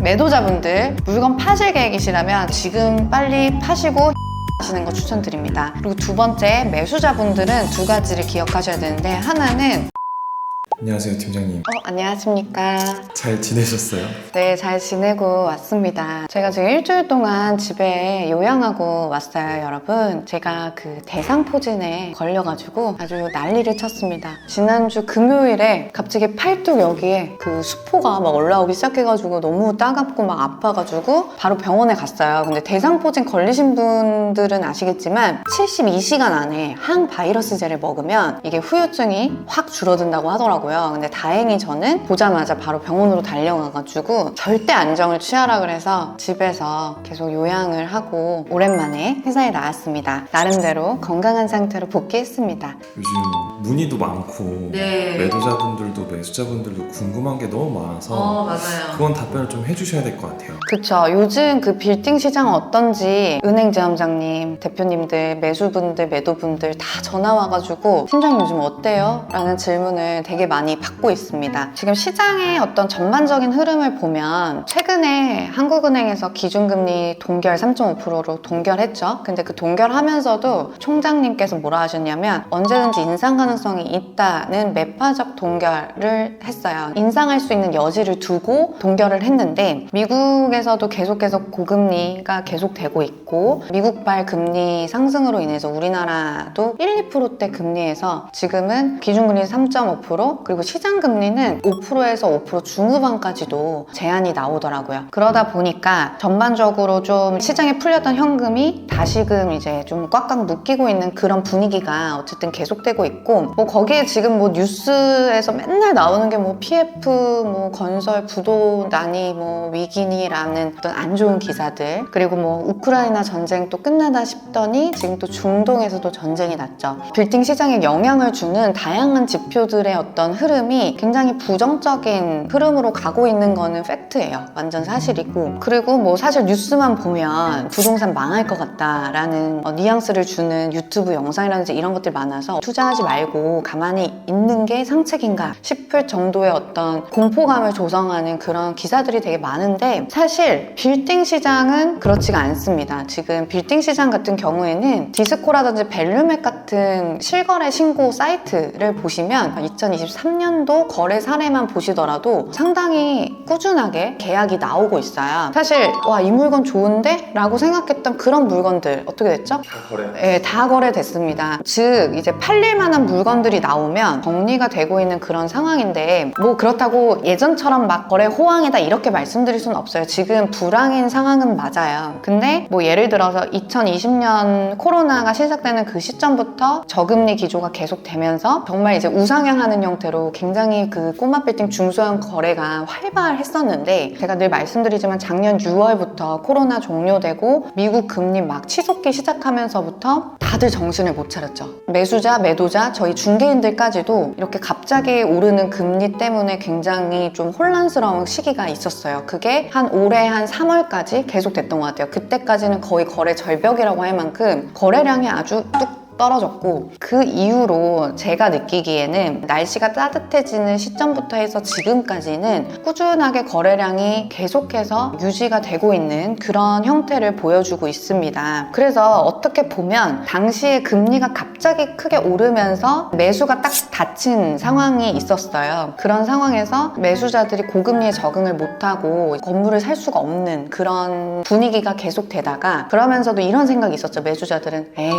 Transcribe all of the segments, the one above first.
매도자분들 물건 파실 계획이시라면 지금 빨리 파시고 하시는 거 추천드립니다. 그리고 두 번째, 매수자분들은 두 가지를 기억하셔야 되는데, 하나는 안녕하세요, 팀장님. 안녕하십니까. 잘 지내셨어요? 네, 잘 지내고 왔습니다. 제가 지금 일주일 동안 집에 요양하고 왔어요, 여러분. 제가 그 대상포진에 걸려가지고 아주 난리를 쳤습니다. 지난주 금요일에 갑자기 팔뚝 여기에 그 수포가 막 올라오기 시작해가지고 너무 따갑고 막 아파가지고 바로 병원에 갔어요. 근데 대상포진 걸리신 분들은 아시겠지만 72시간 안에 항바이러스제를 먹으면 이게 후유증이 확 줄어든다고 하더라고요. 근데 다행히 저는 보자마자 바로 병원으로 달려가가지고 절대 안정을 취하라 그래서 집에서 계속 요양을 하고 오랜만에 회사에 나왔습니다. 나름대로 건강한 상태로 복귀했습니다. 요즘 문의도 많고 네. 매도자분들도 매수자분들도 궁금한 게 너무 많아서 맞아요. 그건 답변을 좀 해주셔야 될 것 같아요. 그쵸. 요즘 그 빌딩 시장은 어떤지 은행지점장님, 대표님들, 매수분들, 매도분들 다 전화 와가지고 팀장님 요즘 어때요? 라는 질문을 되게 많이 받고 있습니다. 지금 시장의 어떤 전반적인 흐름을 보면 최근에 한국은행에서 기준금리 동결 3.5%로 동결했죠. 근데 그 동결하면서도 총장님께서 뭐라 하셨냐면 언제든지 인상 가능성이 있다는 매파적 동결을 했어요. 인상할 수 있는 여지를 두고 동결을 했는데 미국에서도 계속해서 고금리가 계속되고 있고 미국발 금리 상승으로 인해서 우리나라도 1, 2%대 금리에서 지금은 기준금리 3.5% 그리고 시장금리는 5%에서 5% 중후반까지도 제한이 나오더라고요. 그러다 보니까 전반적으로 좀 시장에 풀렸던 현금이 다시금 이제 좀 꽉꽉 묶이고 있는 그런 분위기가 어쨌든 계속되고 있고 뭐 거기에 지금 뭐 뉴스에서 맨날 나오는 게 뭐 PF, 뭐 건설, 부도 난이, 뭐 위기니라는 어떤 안 좋은 기사들 그리고 뭐 우크라이나 전쟁 또 끝나다 싶더니 지금 또 중동에서도 전쟁이 났죠. 빌딩 시장에 영향을 주는 다양한 지표들의 어떤 흐름이 굉장히 부정적인 흐름으로 가고 있는 거는 팩트예요. 완전 사실이고 그리고 뭐 사실 뉴스만 보면 부동산 망할 것 같다라는 뉘앙스를 주는 유튜브 영상이라든지 이런 것들 많아서 투자하지 말고 가만히 있는 게 상책인가 싶을 정도의 어떤 공포감을 조성하는 그런 기사들이 되게 많은데 사실 빌딩 시장은 그렇지가 않습니다. 지금 빌딩 시장 같은 경우에는 디스코라든지 벨류맥 같은 실거래 신고 사이트를 보시면 2023년도 거래 사례만 보시더라도 상당히 꾸준하게 계약이 나오고 있어요. 사실 와, 이 물건 좋은데? 라고 생각했던 그런 물건들 어떻게 됐죠? 다 거래. 네, 다 거래됐습니다. 즉 이제 팔릴 만한 물건들이 나오면 정리가 되고 있는 그런 상황인데 뭐 그렇다고 예전처럼 막 거래 호황이다 이렇게 말씀드릴 수는 없어요. 지금 불황인 상황은 맞아요. 근데 뭐 예를 들어서 2020년 코로나가 시작되는 그 시점부터 저금리 기조가 계속되면서 정말 이제 우상향하는 형태로 굉장히 그 꼬마 빌딩 중소형 거래가 활발했었는데 제가 늘 말씀드리지만 작년 6월부터 코로나 종료되고 미국 금리 막 치솟기 시작하면서부터 다들 정신을 못 차렸죠. 매수자, 매도자, 저희 중개인들까지도 이렇게 갑자기 오르는 금리 때문에 굉장히 좀 혼란스러운 시기가 있었어요. 그게 한 올해 한 3월까지 계속 됐던 것 같아요. 그때까지는 거의 거래 절벽이라고 할 만큼 거래량이 아주 뚝 떨어졌고 그 이후로 제가 느끼기에는 날씨가 따뜻해지는 시점부터 해서 지금까지는 꾸준하게 거래량이 계속해서 유지가 되고 있는 그런 형태를 보여주고 있습니다. 그래서 어떻게 보면 당시에 금리가 갑자기 크게 오르면서 매수가 딱 닫힌 상황이 있었어요. 그런 상황에서 매수자들이 고금리에 적응을 못하고 건물을 살 수가 없는 그런 분위기가 계속되다가 그러면서도 이런 생각이 있었죠. 매수자들은 에이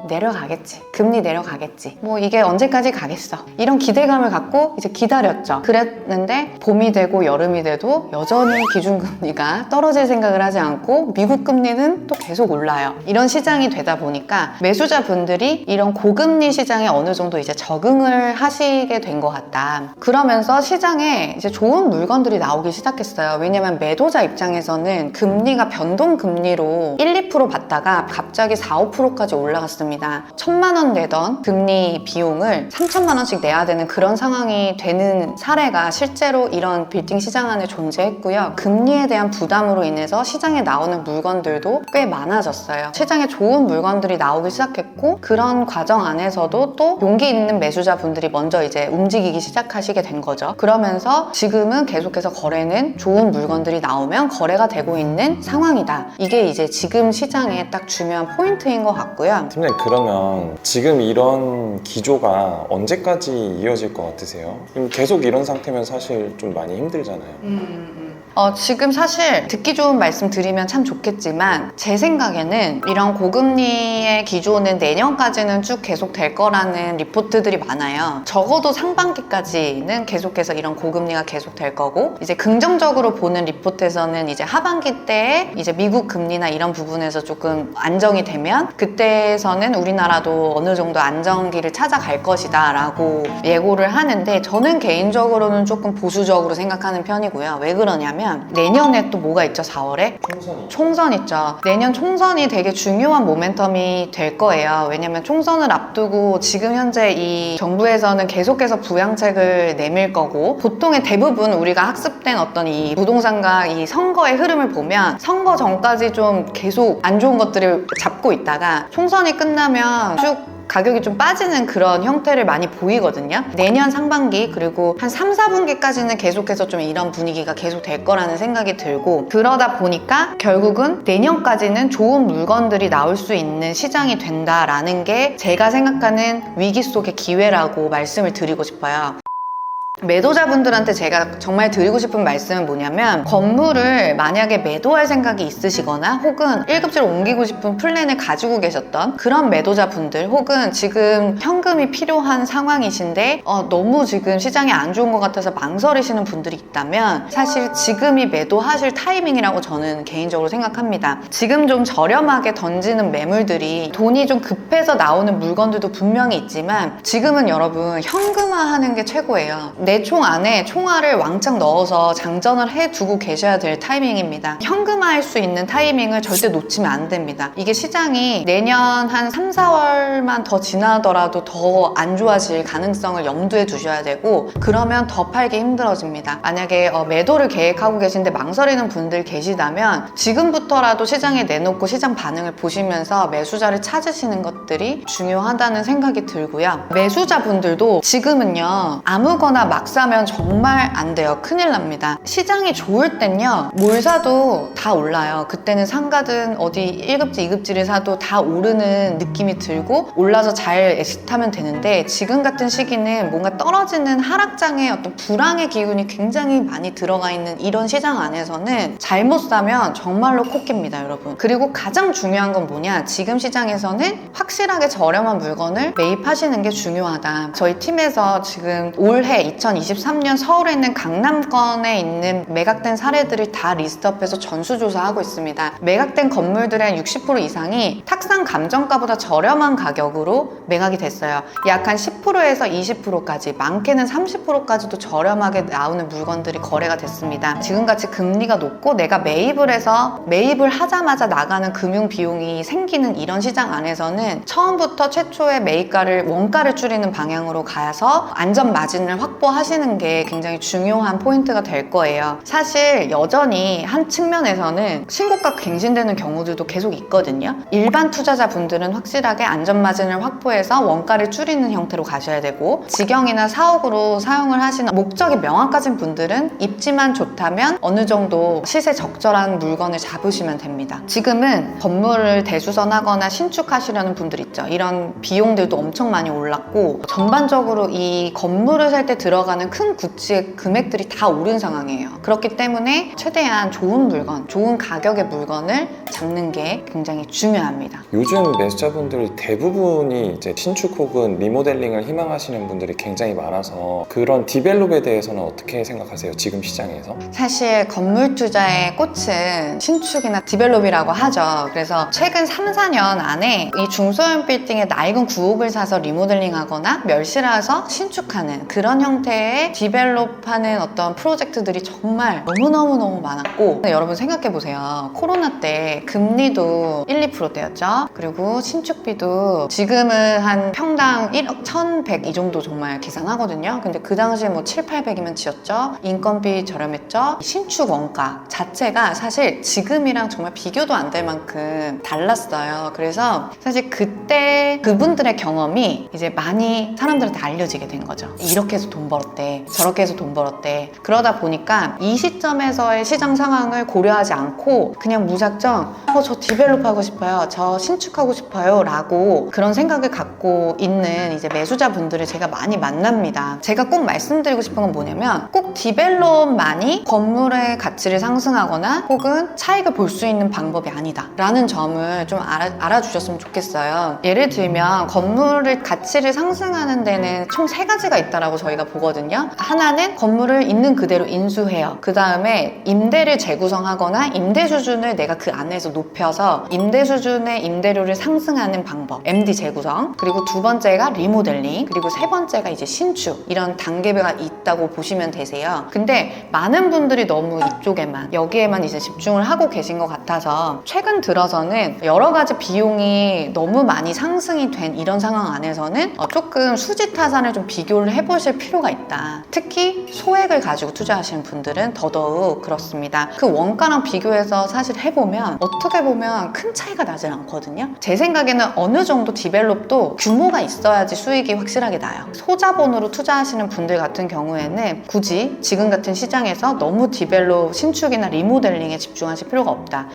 내려가겠지. 금리 내려가겠지. 뭐 이게 언제까지 가겠어. 이런 기대감을 갖고 이제 기다렸죠. 그랬는데 봄이 되고 여름이 돼도 여전히 기준금리가 떨어질 생각을 하지 않고 미국 금리는 또 계속 올라요. 이런 시장이 되다 보니까 매수자분들이 이런 고금리 시장에 어느 정도 이제 적응을 하시게 된 것 같다. 그러면서 시장에 이제 좋은 물건들이 나오기 시작했어요. 왜냐면 매도자 입장에서는 금리가 변동금리로 1, 2% 받다가 갑자기 4, 5%까지 올라갔습니다. 있습니다. 1,000만 원 내던 금리 비용을 3천만 원씩 내야 되는 그런 상황이 되는 사례가 실제로 이런 빌딩 시장 안에 존재했고요. 금리에 대한 부담으로 인해서 시장에 나오는 물건들도 꽤 많아졌어요. 시장에 좋은 물건들이 나오기 시작했고, 그런 과정 안에서도 또 용기 있는 매수자분들이 먼저 이제 움직이기 시작하시게 된 거죠. 그러면서 지금은 계속해서 거래는 좋은 물건들이 나오면 거래가 되고 있는 상황이다. 이게 이제 지금 시장의 딱 중요한 포인트인 것 같고요. 팀장님, 그러면 지금 이런 기조가 언제까지 이어질 것 같으세요? 계속 이런 상태면 사실 좀 많이 힘들잖아요. 지금 사실 듣기 좋은 말씀 드리면 참 좋겠지만, 제 생각에는 이런 고금리의 기조는 내년까지는 쭉 계속 될 거라는 리포트들이 많아요. 적어도 상반기까지는 계속해서 이런 고금리가 계속 될 거고, 이제 긍정적으로 보는 리포트에서는 이제 하반기 때에 이제 미국 금리나 이런 부분에서 조금 안정이 되면 그때에서는 우리나라도 어느 정도 안정기를 찾아갈 것이다 라고 예고를 하는데, 저는 개인적으로는 조금 보수적으로 생각하는 편이고요. 왜 그러냐면 내년에 또 뭐가 있죠? 4월에? 총선 있죠. 내년 총선이 되게 중요한 모멘텀이 될 거예요. 왜냐면 총선을 앞두고 지금 현재 이 정부에서는 계속해서 부양책을 내밀 거고, 보통의 대부분 우리가 학습된 어떤 이 부동산과 이 선거의 흐름을 보면 선거 전까지 좀 계속 안 좋은 것들을 잡고 있다가 총선이 끝나면 쭉 가격이 좀 빠지는 그런 형태를 많이 보이거든요. 내년 상반기 그리고 한 3, 4분기까지는 계속해서 좀 이런 분위기가 계속 될 거라는 생각이 들고, 그러다 보니까 결국은 내년까지는 좋은 물건들이 나올 수 있는 시장이 된다라는 게 제가 생각하는 위기 속의 기회라고 말씀을 드리고 싶어요. 매도자분들한테 제가 정말 드리고 싶은 말씀은 뭐냐면, 건물을 만약에 매도할 생각이 있으시거나 혹은 1급지로 옮기고 싶은 플랜을 가지고 계셨던 그런 매도자분들, 혹은 지금 현금이 필요한 상황이신데 너무 지금 시장이 안 좋은 것 같아서 망설이시는 분들이 있다면 사실 지금이 매도하실 타이밍이라고 저는 개인적으로 생각합니다. 지금 좀 저렴하게 던지는 매물들이 돈이 좀 급해서 나오는 물건들도 분명히 있지만, 지금은 여러분 현금화하는 게 최고예요. 내 총 안에 총알을 왕창 넣어서 장전을 해두고 계셔야 될 타이밍입니다. 현금화할 수 있는 타이밍을 절대 놓치면 안 됩니다. 이게 시장이 내년 한 3, 4월만 더 지나더라도 더 안 좋아질 가능성을 염두에 두셔야 되고, 그러면 더 팔기 힘들어집니다. 만약에 매도를 계획하고 계신데 망설이는 분들 계시다면 지금부터라도 시장에 내놓고 시장 반응을 보시면서 매수자를 찾으시는 것들이 중요하다는 생각이 들고요. 매수자분들도 지금은요, 아무거나 막 사면 정말 안 돼요. 큰일 납니다. 시장이 좋을 땐요, 뭘 사도 다 올라요. 그때는 상가든 어디 1급지, 2급지를 사도 다 오르는 느낌이 들고 올라서 잘 엑시트하면 되는데, 지금 같은 시기는 뭔가 떨어지는 하락장의 어떤 불황의 기운이 굉장히 많이 들어가 있는 이런 시장 안에서는 잘못 사면 정말로 코끼입니다, 여러분. 그리고 가장 중요한 건 뭐냐, 지금 시장에서는 확실하게 저렴한 물건을 매입하시는 게 중요하다. 저희 팀에서 지금 올해 2023년 서울에 있는 강남권에 있는 매각된 사례들을 다 리스트업해서 전수조사하고 있습니다. 매각된 건물들의 한 60% 이상이 탁상 감정가보다 저렴한 가격으로 매각이 됐어요. 약 한 10%에서 20%까지, 많게는 30%까지도 저렴하게 나오는 물건들이 거래가 됐습니다. 지금같이 금리가 높고 내가 매입을 해서 매입을 하자마자 나가는 금융 비용이 생기는 이런 시장 안에서는 처음부터 최초의 매입가를 원가를 줄이는 방향으로 가서 안전 마진을 확보하시는 게 굉장히 중요한 포인트가 될 거예요. 사실 여전히 한 측면에서는 신고가 갱신되는 경우들도 계속 있거든요. 일반 투자자분들은 확실하게 안전 마진을 확보해서 원가를 줄이는 형태로 가셔야 되고, 직영이나 사옥으로 사용을 하시는 목적이 명확하신 분들은 입지만 좋다면 어느 정도 시세 적절한 물건을 잡으시면 됩니다. 지금은 건물을 대수선하거나 신축하시려는 분들 있죠. 이런 비용들도 엄청 많이 올랐고, 전반적으로 이 건물을 살 때 들어가는 큰 구치의 금액들이 다 오른 상황이에요. 그렇기 때문에 최대한 좋은 물건, 좋은 가격의 물건을 잡는 게 굉장히 중요합니다. 요즘 매수자분들 대부분이 이제 신축 혹은 리모델링을 희망하시는 분들이 굉장히 많아서, 그런 디벨롭에 대해서는 어떻게 생각하세요? 지금 시장에서? 사실 건물 투자의 꽃은 신축이나 디벨롭이라고 하죠. 그래서 최근 3, 4년 안에 이 중소형 빌딩의 낡은 구옥을 사서 리모델링하거나 멸실해서 신축하는 그런 형태의 형태의 디벨롭하는 어떤 프로젝트들이 정말 너무너무 많았고, 근데 여러분 생각해보세요. 코로나 때 금리도 1, 2%대였죠. 그리고 신축비도 지금은 한 평당 1억 1,100 이 정도 정말 계산하거든요. 근데 그 당시에 뭐 7, 800이면 지었죠. 인건비 저렴했죠. 신축 원가 자체가 사실 지금이랑 정말 비교도 안 될 만큼 달랐어요. 그래서 사실 그때 그분들의 경험이 이제 많이 사람들한테 알려지게 된 거죠. 이렇게 해서 돈 벌었대, 저렇게 해서 돈 벌었대. 그러다 보니까 이 시점에서의 시장 상황을 고려하지 않고 그냥 무작정 저 디벨롭 하고 싶어요, 저 신축하고 싶어요 라고 그런 생각을 갖고 있는 이제 매수자분들을 제가 많이 만납니다. 제가 꼭 말씀드리고 싶은 건 뭐냐면, 꼭 디벨롭만이 건물의 가치를 상승하거나 혹은 차익을 볼 수 있는 방법이 아니다 라는 점을 좀 알아주셨으면 좋겠어요. 예를 들면 건물의 가치를 상승하는 데는 총 3가지가 있다라고 저희가 보거든요. 하나는 건물을 있는 그대로 인수해요. 그 다음에 임대를 재구성하거나 임대 수준을 내가 그 안에서 높여서 임대 수준의 임대료를 상승하는 방법, MD 재구성. 그리고 두 번째가 리모델링. 그리고 세 번째가 이제 신축. 이런 단계가 있다고 보시면 되세요. 근데 많은 분들이 너무 이쪽에만, 여기에만 이제 집중을 하고 계신 것 같아서 최근 들어서는 여러 가지 비용이 너무 많이 상승이 된 이런 상황 안에서는 조금 수지타산을 좀 비교를 해보실 필요가 있다. 특히 소액을 가지고 투자하시는 분들은 더더욱 그렇습니다. 그 원가랑 비교해서 사실 해보면 어떻게 보면 큰 차이가 나질 않거든요. 제 생각에는 어느 정도 디벨롭도 규모가 있어야지 수익이 확실하게 나요. 소자본으로 투자하시는 분들 같은 경우에는 굳이 지금 같은 시장에서 너무 디벨롭, 신축이나 리모델링에 집중하실 필요가 없다.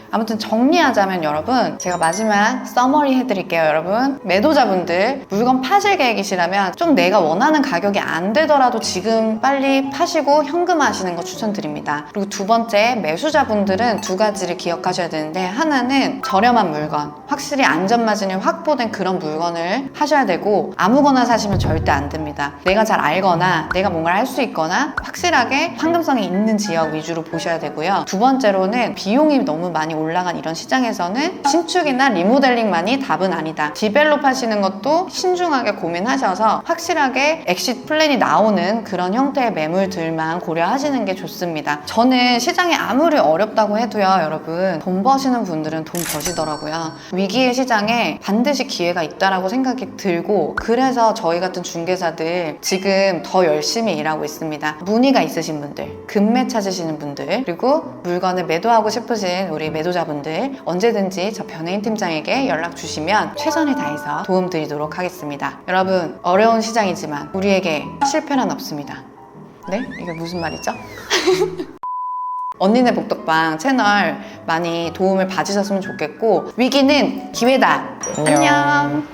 아무튼 정리하자면 여러분, 제가 마지막 서머리 해드릴게요. 여러분, 매도자분들 물건 파실 계획이시라면 좀 내가 원하는 가격이 안 되더라도 지금 빨리 파시고 현금화하시는 거 추천드립니다. 그리고 두 번째, 매수자분들은 2가지를 기억하셔야 되는데, 하나는 저렴한 물건, 확실히 안전마진이 확보된 그런 물건을 하셔야 되고, 아무거나 사시면 절대 안 됩니다. 내가 잘 알거나 내가 뭔가를 할 수 있거나 확실하게 황금성이 있는 지역 위주로 보셔야 되고요. 두 번째로는 비용이 너무 많이 올라간 이런 시장에서는 신축이나 리모델링만이 답은 아니다. 디벨롭 하시는 것도 신중하게 고민하셔서 확실하게 엑시트 플랜이 나오는 그런 형태의 매물들만 고려하시는 게 좋습니다. 저는 시장이 아무리 어렵다고 해도요, 여러분, 돈 버시는 분들은 돈 버시더라고요. 위기의 시장에 반드시 기회가 있다라고 생각이 들고, 그래서 저희 같은 중개사들 지금 더 열심히 일하고 있습니다. 문의가 있으신 분들, 급매 찾으시는 분들, 그리고 물건을 매도하고 싶으신 우리 매도자분들 언제든지 저 변혜인 팀장에게 연락 주시면 최선을 다해서 도움드리도록 하겠습니다. 여러분, 어려운 시장이지만 우리에게 실패란 없습니다. 네? 이게 무슨 말이죠? 언니네 복덕방 채널 많이 도움을 받으셨으면 좋겠고, 위기는 기회다. 안녕.